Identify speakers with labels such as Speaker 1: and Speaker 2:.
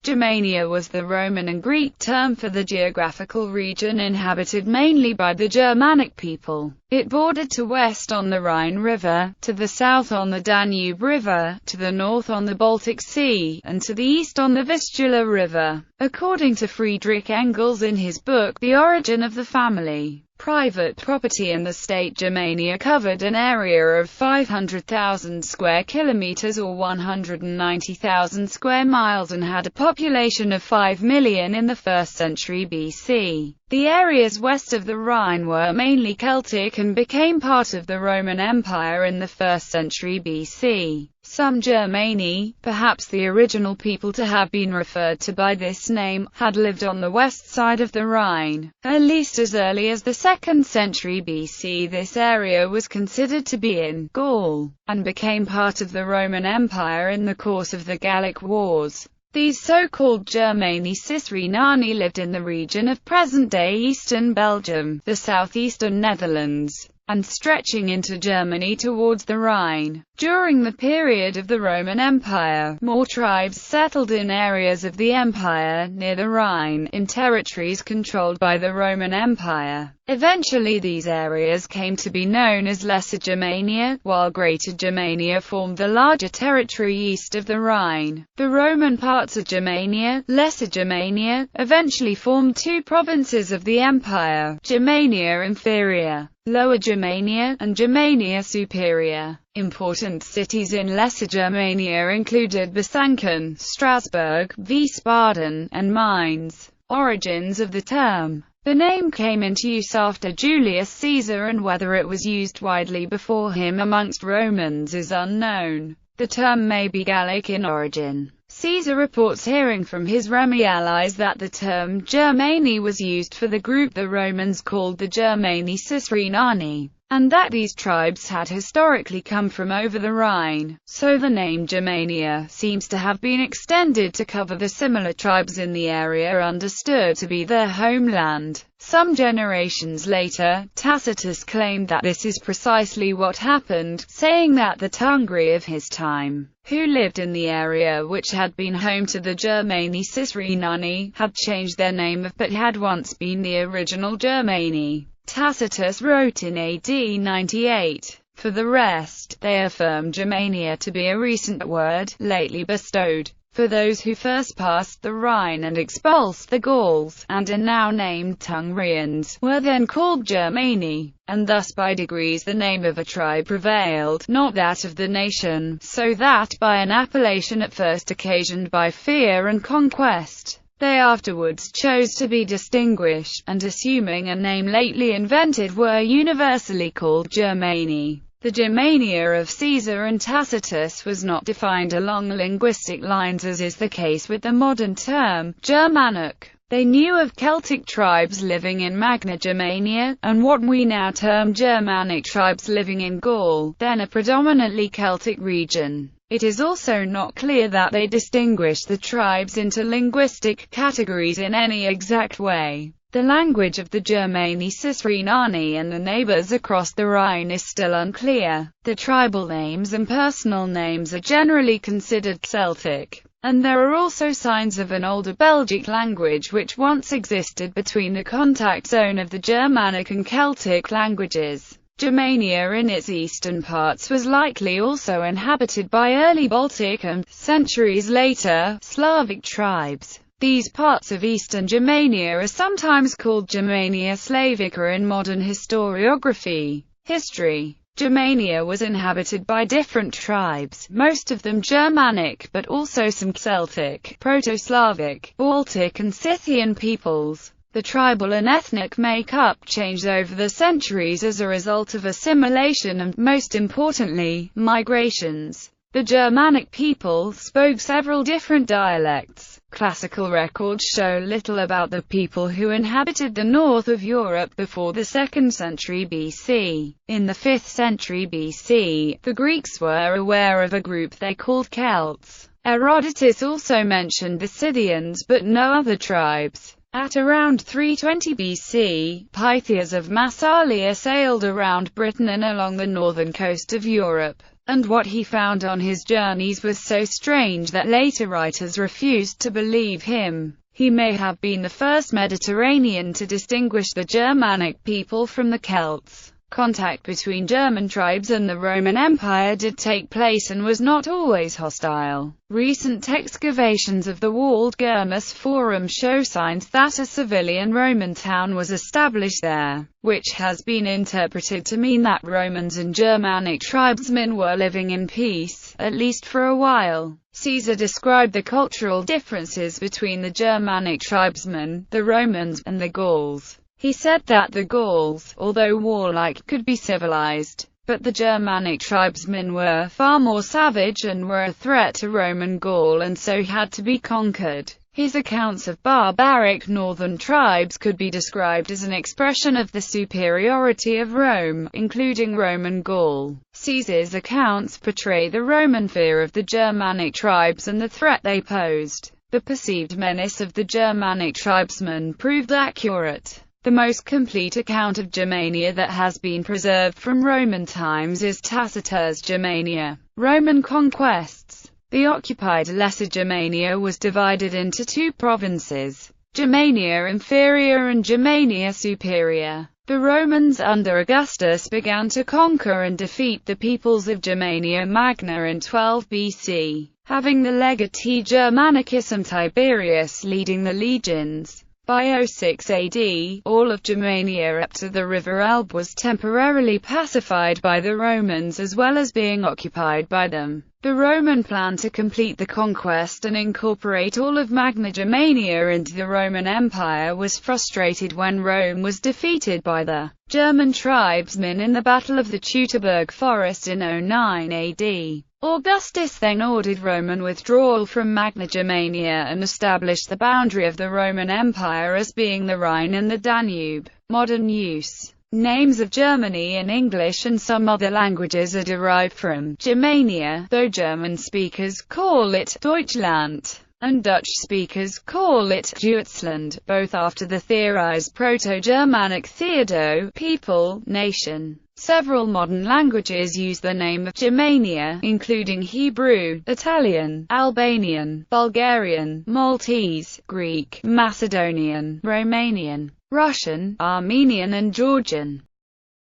Speaker 1: Germania was the Roman and Greek term for the geographical region inhabited mainly by the Germanic people. It bordered to west on the Rhine River, to the south on the Danube River, to the north on the Baltic Sea, and to the east on the Vistula River. According to Friedrich Engels in his book The Origin of the Family, private property in the state Germania covered an area of 500,000 square kilometers or 190,000 square miles and had a population of 5 million in the 1st century BC. The areas west of the Rhine were mainly Celtic and became part of the Roman Empire in the 1st century BC. Some Germani, perhaps the original people to have been referred to by this name, had lived on the west side of the Rhine. At least as early as the 2nd century BC this area was considered to be in Gaul, and became part of the Roman Empire in the course of the Gallic Wars. These so-called Germani Cicerani lived in the region of present-day eastern Belgium, the southeastern Netherlands, and stretching into Germany towards the Rhine. During the period of the Roman Empire, more tribes settled in areas of the empire near the Rhine, in territories controlled by the Roman Empire. Eventually these areas came to be known as Lesser Germania, while Greater Germania formed the larger territory east of the Rhine. The Roman parts of Germania, Lesser Germania, eventually formed two provinces of the empire, Germania Inferior, Lower Germania, and Germania Superior. Important cities in Lesser Germania included Besançon, Strasbourg, Wiesbaden, and Mainz. Origins of the term. The name came into use after Julius Caesar, and whether it was used widely before him amongst Romans is unknown. The term may be Gallic in origin. Caesar reports hearing from his Remi allies that the term Germani was used for the group the Romans called the Germani Cicerani, and that these tribes had historically come from over the Rhine, so the name Germania seems to have been extended to cover the similar tribes in the area understood to be their homeland. Some generations later, Tacitus claimed that this is precisely what happened, saying that the Tungri of his time, who lived in the area which had been home to the Germani Cicerani, had changed their name but had once been the original Germani. Tacitus wrote in AD 98. For the rest, they affirmed Germania to be a recent word, lately bestowed, for those who first passed the Rhine and expulsed the Gauls, and are now named Tungrians, were then called Germani, and thus by degrees the name of a tribe prevailed, not that of the nation, so that by an appellation at first occasioned by fear and conquest, they afterwards chose to be distinguished, and assuming a name lately invented were universally called Germani. The Germania of Caesar and Tacitus was not defined along linguistic lines as is the case with the modern term, Germanic. They knew of Celtic tribes living in Magna Germania, and what we now term Germanic tribes living in Gaul, then a predominantly Celtic region. It is also not clear that they distinguished the tribes into linguistic categories in any exact way. The language of the Germani Cicerani and the neighbors across the Rhine is still unclear. The tribal names and personal names are generally considered Celtic, and there are also signs of an older Belgic language which once existed between the contact zone of the Germanic and Celtic languages. Germania in its eastern parts was likely also inhabited by early Baltic and, centuries later, Slavic tribes. These parts of eastern Germania are sometimes called Germania Slavica in modern historiography. History. Germania was inhabited by different tribes, most of them Germanic but also some Celtic, Proto-Slavic, Baltic and Scythian peoples. The tribal and ethnic makeup changed over the centuries as a result of assimilation and, most importantly, migrations. The Germanic people spoke several different dialects. Classical records show little about the people who inhabited the north of Europe before the 2nd century BC. In the 5th century BC, the Greeks were aware of a group they called Celts. Herodotus also mentioned the Scythians but no other tribes. At around 320 BC, Pythias of Massalia sailed around Britain and along the northern coast of Europe. and what he found on his journeys was so strange that later writers refused to believe him. He may have been the first Mediterranean to distinguish the Germanic people from the Celts. Contact between German tribes and the Roman Empire did take place and was not always hostile. Recent excavations of the walled Germus Forum show signs that a civilian Roman town was established there, which has been interpreted to mean that Romans and Germanic tribesmen were living in peace, at least for a while. Caesar described the cultural differences between the Germanic tribesmen, the Romans, and the Gauls. He said that the Gauls, although warlike, could be civilized, but the Germanic tribesmen were far more savage and were a threat to Roman Gaul and so had to be conquered. His accounts of barbaric northern tribes could be described as an expression of the superiority of Rome, including Roman Gaul. Caesar's accounts portray the Roman fear of the Germanic tribes and the threat they posed. The perceived menace of the Germanic tribesmen proved accurate. The most complete account of Germania that has been preserved from Roman times is Tacitus' Germania. Roman Conquests. The occupied Lesser Germania was divided into two provinces, Germania Inferior and Germania Superior. The Romans under Augustus began to conquer and defeat the peoples of Germania Magna in 12 BC, having the legatee Germanicus and Tiberius leading the legions. By 06 AD, all of Germania up to the river Elbe was temporarily pacified by the Romans as well as being occupied by them. The Roman plan to complete the conquest and incorporate all of Magna Germania into the Roman Empire was frustrated when Rome was defeated by the German tribesmen in the Battle of the Teutoburg Forest in 09 AD. Augustus then ordered Roman withdrawal from Magna Germania and established the boundary of the Roman Empire as being the Rhine and the Danube. Modern use. Names of Germany in English and some other languages are derived from Germania, though German speakers call it Deutschland, and Dutch speakers call it Duitsland, both after the theorized Proto-Germanic Theodo, people, nation. Several modern languages use the name of Germania, including Hebrew, Italian, Albanian, Bulgarian, Maltese, Greek, Macedonian, Romanian, Russian, Armenian and Georgian.